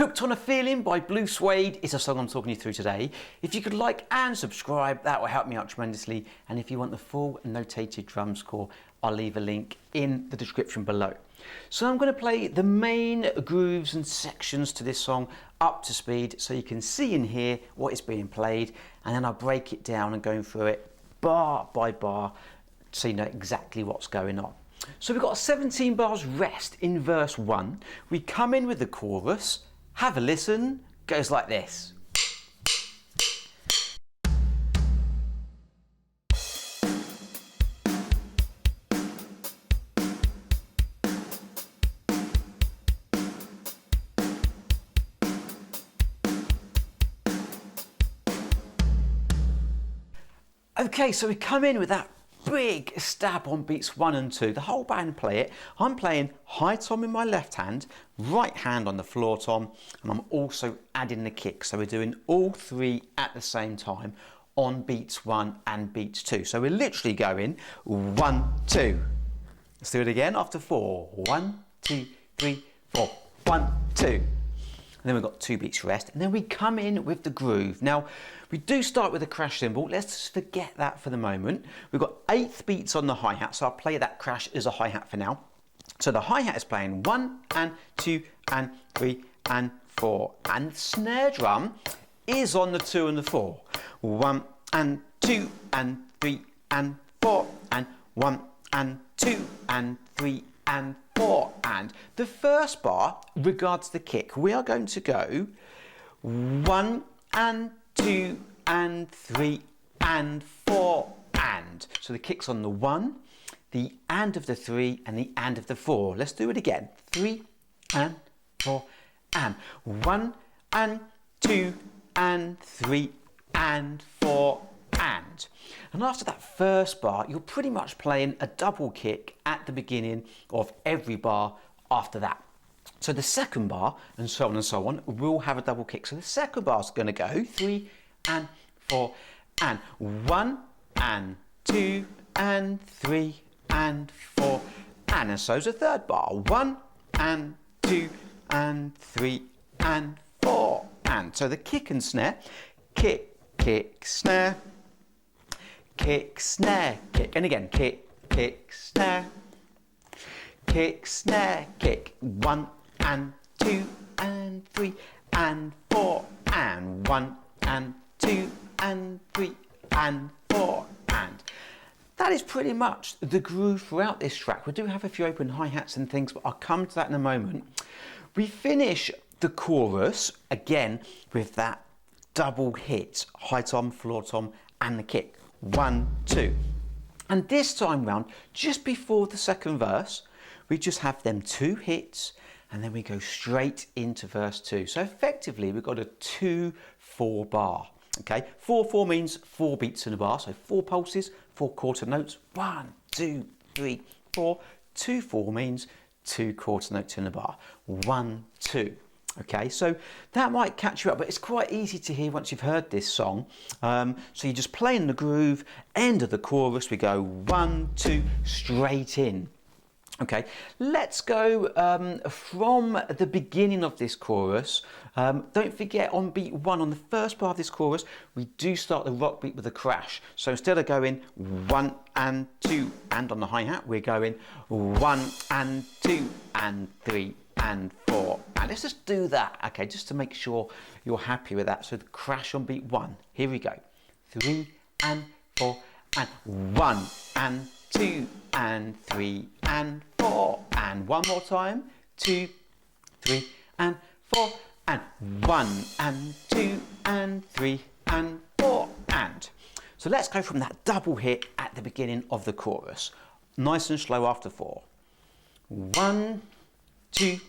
Hooked on a Feeling by Blue Swede is a song I'm talking you through today. If you could like and subscribe, that will help me out tremendously. And if you want the full notated drum score, I'll leave a link in the description below. So I'm going to play the main grooves and sections to this song up to speed so you can see and hear what is being played, and then I'll break it down and go through it bar by bar so you know exactly what's going on. So we've got 17 bars rest in verse 1. We come in with the chorus. Have a listen, goes like this. Okay, so we come in with that big stab on beats 1 and 2. The whole band play it. I'm playing high tom in my left hand, right hand on the floor tom, and I'm also adding the kick. So we're doing all three at the same time on beats 1 and beats 2. So we're literally going 1, 2. Let's do it again after 4. 1, 2, 3, 4. 1, 2. And then we've got 2 beats rest, and then we come in with the groove. Now, we do start with a crash cymbal. Let's just forget that for the moment. We've got 8th beats on the hi-hat, so I'll play that crash as a hi-hat for now. So the hi-hat is playing 1 and 2 and 3 and 4, and the snare drum is on the 2 and the 4. 1 and 2 and 3 and 4 and 1 and 2 and 3 and 4, and the first bar regards the kick. We are going to go 1 and 2 and 3 and 4 and. So the kick's on the 1, the and of the 3 and the and of the 4. Let's do it again. 3 and 4 and. 1 and 2 and 3 and 4 and. And after that first bar, you're pretty much playing a double kick at the beginning of every bar after that. So the second bar, and so on, will have a double kick. So the second bar is going to go 3 and 4 and. 1 and 2 and 3 and 4 and so is the third bar. 1 and 2 and 3 and 4 and. So the kick and snare, kick, kick, snare, kick, snare, kick, and again, kick, kick, snare, kick, snare, kick. 1 and 2 and 3 and 4 and. 1 and 2 and 3 and 4 and. That is pretty much the groove throughout this track. We do have a few open hi-hats and things, but I'll come to that in a moment. We finish the chorus again with that double hit, high tom, floor tom, and the kick. 1, 2. And this time round, just before the second verse, we just have them 2 hits, and then we go straight into verse 2. So effectively, we've got a 2-4 bar. Okay, 4-4 means 4 beats in a bar, so 4 pulses, 4 quarter notes. 1, 2, 3, 4. 2-4 means 2 quarter notes in a bar. 1, 2. Okay, so that might catch you up, but it's quite easy to hear once you've heard this song. So you just play in the groove, end of the chorus, we go 1, 2, straight in. Okay, let's go from the beginning of this chorus. Don't forget, on beat 1, on the first part of this chorus, we do start the rock beat with a crash. So instead of going 1 and 2 and on the hi-hat, we're going 1 and 2 and 3 and 4. And let's just do that, okay, just to make sure you're happy with that. So the crash on beat 1, here we go. 3 and 4 and 1 and 2 and 3 and 4 and. One more time. 2, 3 and 4 and. 1 and 2 and 3 and 4 and. So let's go from that double hit at the beginning of the chorus. Nice and slow after 4. 1, 2,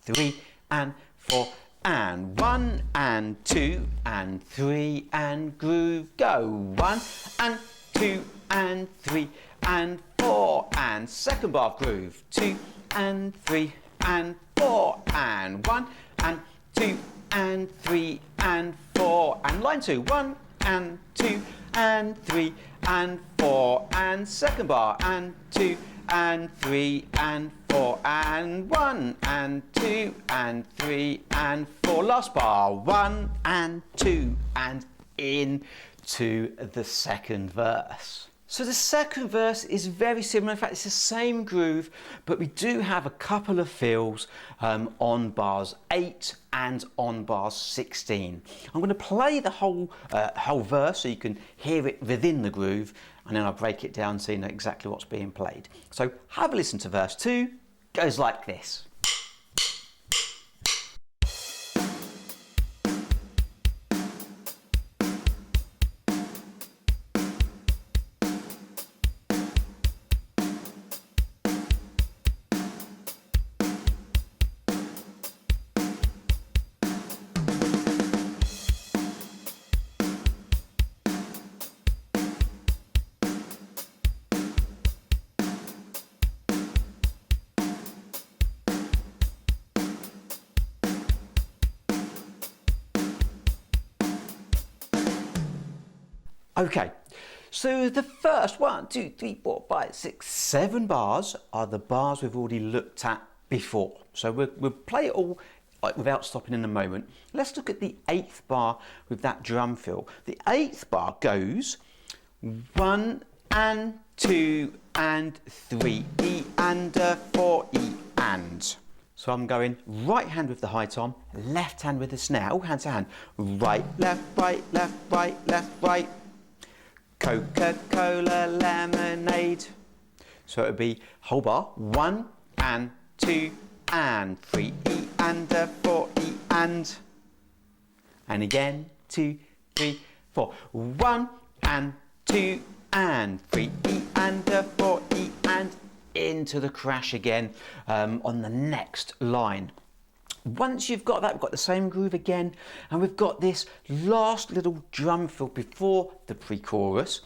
3 and 4 and. 1 and 2 and 3 and groove, go. 1 and 2 and 3 and 4 and. Second bar of groove. 2 and 3 and 4 and. 1 and 2 and 3 and 4 and. Line 2. 1 and 2 and 3 and 4 and. Second bar and 2 and 3 and 4 and 1 and 2 and 3 and 4. Last bar, 1 and 2 and into the second verse. So the second verse is very similar. In fact, it's the same groove, but we do have a couple of fills on bars 8 and on bar 16. I'm going to play the whole verse so you can hear it within the groove, and then I'll break it down so you know exactly what's being played. So have a listen to verse 2. Goes like this. Okay, so the first 1, 2, 3, 4, 5, 6, 7 bars are the bars we've already looked at before. So we'll play it all without stopping in a moment. Let's look at the 8th bar with that drum fill. The 8th bar goes 1 and 2 and 3, E and 4, E and. So I'm going right hand with the high tom, left hand with the snare, all hand to hand. Right, left, right, left, right, left, right. Coca-Cola lemonade. So it would be whole bar, 1 and 2 and 3, E and 4, E and again 2, 3, 4. 1 and 2 and 3, E and 4, E and into the crash again on the next line. Once you've got that, we've got the same groove again, and we've got this last little drum fill before the pre-chorus.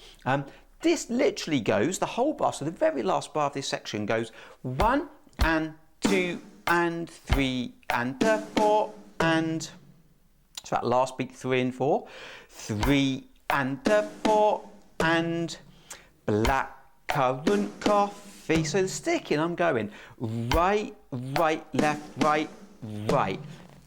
This literally goes, the whole bar, so the very last bar of this section goes 1 and 2 and 3 and 4 and, so that last beat 3 and 4, 3 and 4 and black currant coffee. So the sticking, I'm going right, right, left, right, right.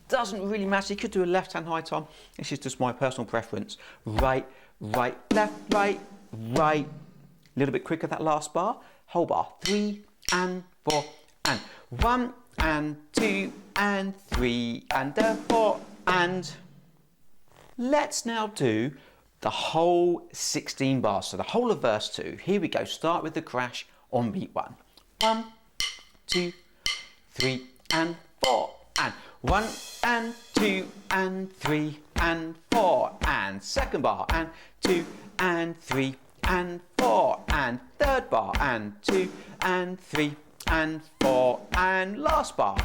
Doesn't really matter, you could do a left hand high tom. This is just my personal preference. Right, right, left, right, right. A little bit quicker that last bar. Whole bar, 3 and 4 and 1 and 2 and 3 and 4 and. Let's now do the whole 16 bars, so the whole of verse 2. Here we go, start with the crash on beat 1. 1, 2, 3 and 4 and 1 and 2 and 3 and 4 and second bar and 2 and 3 and 4 and third bar and 2 and 3 and 4 and last bar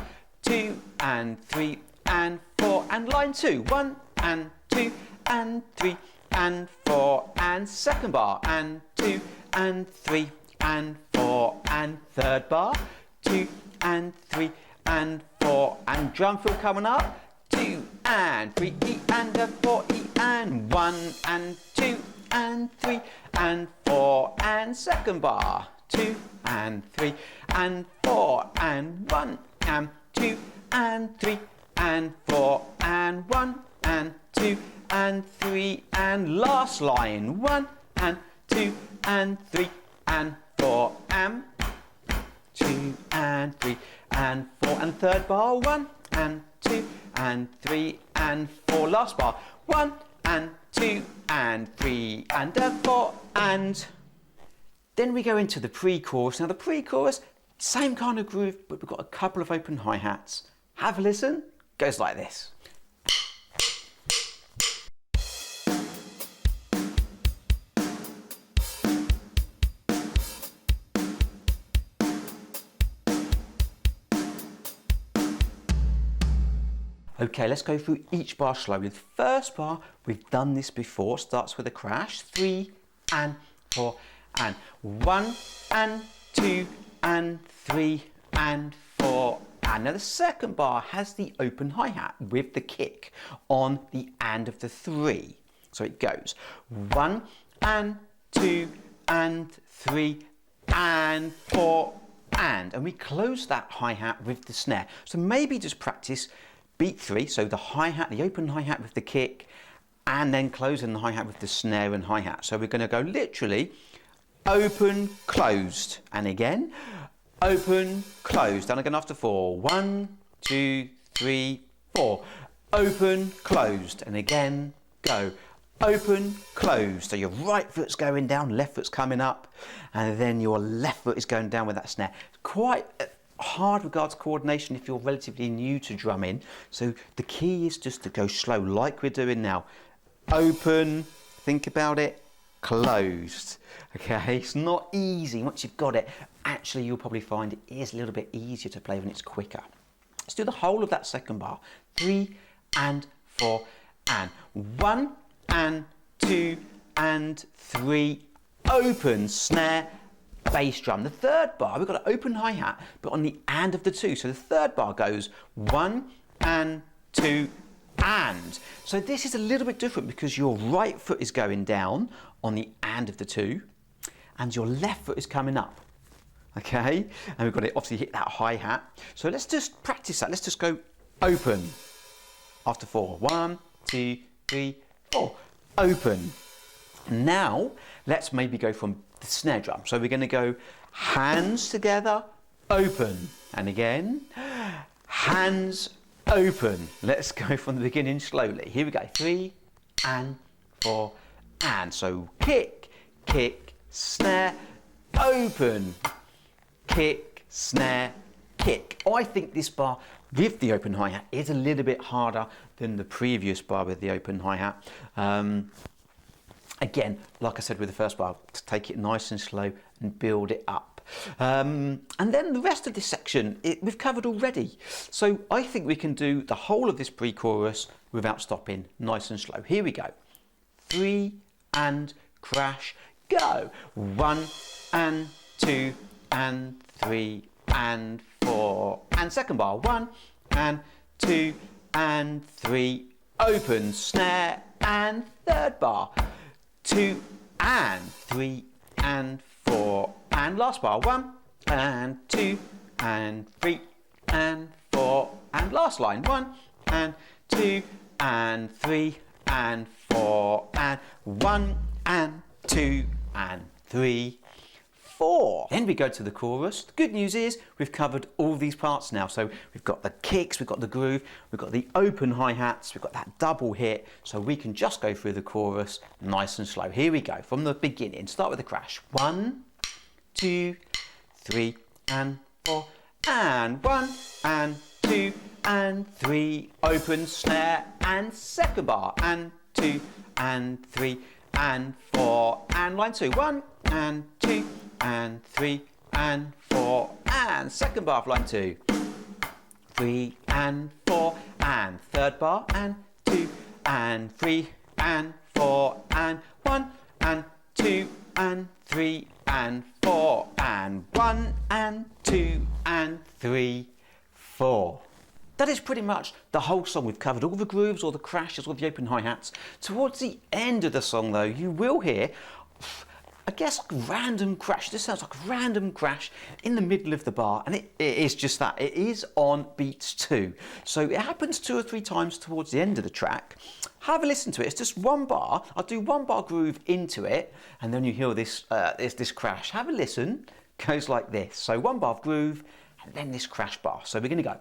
2 and 3 and 4 and line 2, 1 and 2 and 3 and 4 and second bar and 2 and 3 and 4 and third bar 2 and 3 and 4 and drum fill coming up 2 and 3 E and 4 E and 1 and 2 and 3 and 4 and second bar 2 and 3 and 4 and 1 and 2 and 3 and 4 and 1 and 2 and 3 and last line 1 and 2 and 3 and 4 and 2 and 3 and 4 and third bar 1 and 2 and 3 and 4 last bar 1 and 2 and 3 and 4 and then we go into the pre-chorus. Now the pre-chorus, same kind of groove, but we've got a couple of open hi-hats. Have a listen, goes like this. Okay, let's go through each bar slowly. The first bar, we've done this before, starts with a crash, 3 and 4 and 1 and 2 and 3 and 4 and. Now the second bar has the open hi-hat with the kick on the and of the 3. So it goes 1 and 2 and 3 and 4 and we close that hi-hat with the snare. So maybe just practice beat 3, so the hi-hat, the open hi-hat with the kick, and then closing the hi-hat with the snare and hi-hat. So we're going to go literally open, closed, and again, open, closed, and again after 4. 1, 2, 3, 4. Open, closed, and again, go. Open, closed. So your right foot's going down, left foot's coming up, and then your left foot is going down with that snare. Quite hard regards coordination if you're relatively new to drumming. So the key is just to go slow like we're doing now. Open, think about it, closed. Okay, it's not easy once you've got it. Actually, you'll probably find it is a little bit easier to play when it's quicker. Let's do the whole of that second bar. 3 and 4 and 1 and 2 and 3, open, snare, bass drum. The third bar, we've got an open hi-hat, but on the and of the 2. So the third bar goes 1 and 2 and. So this is a little bit different because your right foot is going down on the and of the 2, and your left foot is coming up. Okay, and we've got to obviously hit that hi-hat. So let's just practice that. Let's just go open after 4. 1, 2, 3, 4. Open. Now let's maybe go from the snare drum. So we're going to go hands together, open, and again hands open. Let's go from the beginning slowly. Here we go. 3 and 4 and. So kick, kick, snare, open, kick, snare, kick. I think this bar with the open hi-hat is a little bit harder than the previous bar with the open hi-hat. Again, like I said with the first bar, to take it nice and slow and build it up. And then the rest of this section, we've covered already. So I think we can do the whole of this pre-chorus without stopping, nice and slow. Here we go. 3 and crash, go. 1 and 2 and 3 and 4 and second bar. 1 and 2 and 3, open, snare, and third bar. 2 and 3 and 4 and last bar. 1 and 2 and 3 and 4 and last line. 1 and 2 and 3 and 4 and 1 and 2 and 3, 4. Then we go to the chorus. The good news is we've covered all these parts now. So we've got the kicks, we've got the groove, we've got the open hi-hats, we've got that double hit. So we can just go through the chorus nice and slow. Here we go from the beginning. Start with the crash. 1, 2, 3 and 4 and 1 and 2 and 3, open, snare, and second bar, and 2 and 3 and 4 and line 2. 1 and 2 and 3 and 4 and second bar of line 2. 3 and 4 and third bar, and 2 and 3 and 4 and 1 and 2 and 3 and 4 and 1 and 2 and 3, 4. That is pretty much the whole song. We've covered all the grooves, all the crashes, all the open hi-hats. Towards the end of the song though, you will hear, I guess, like a random crash. This sounds like a random crash in the middle of the bar, and it is just that. It is on beats 2. So it happens 2 or 3 times towards the end of the track. Have a listen to it. It's just one bar. I'll do one bar groove into it, and then you hear this crash. Have a listen. Goes like this. So one bar of groove, and then this crash bar. So we're going to go.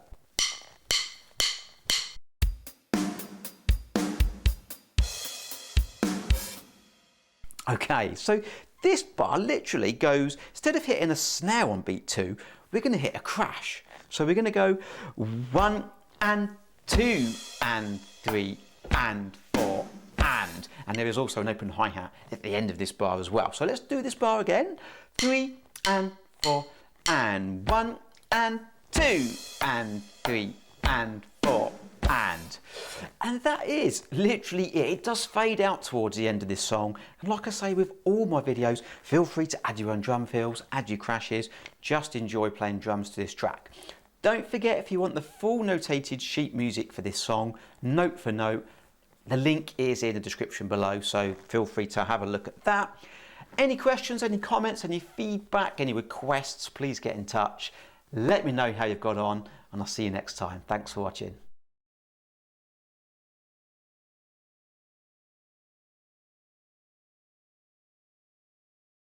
Okay, so this bar literally goes, instead of hitting a snare on beat 2, we're going to hit a crash. So we're going to go 1 and 2 and 3 and 4 and there is also an open hi-hat at the end of this bar as well. So let's do this bar again. 3 and 4 and 1 and 2 and 3 and 4 and that is literally it. It does fade out towards the end of this song, and like I say with all my videos, feel free to add your own drum fills, add your crashes, just enjoy playing drums to this track. Don't forget, if you want the full notated sheet music for this song, note for note, the link is in the description below, so feel free to have a look at that. Any questions, any comments, any feedback, any requests, please get in touch. Let me know how you've got on, and I'll see you next time. Thanks for watching.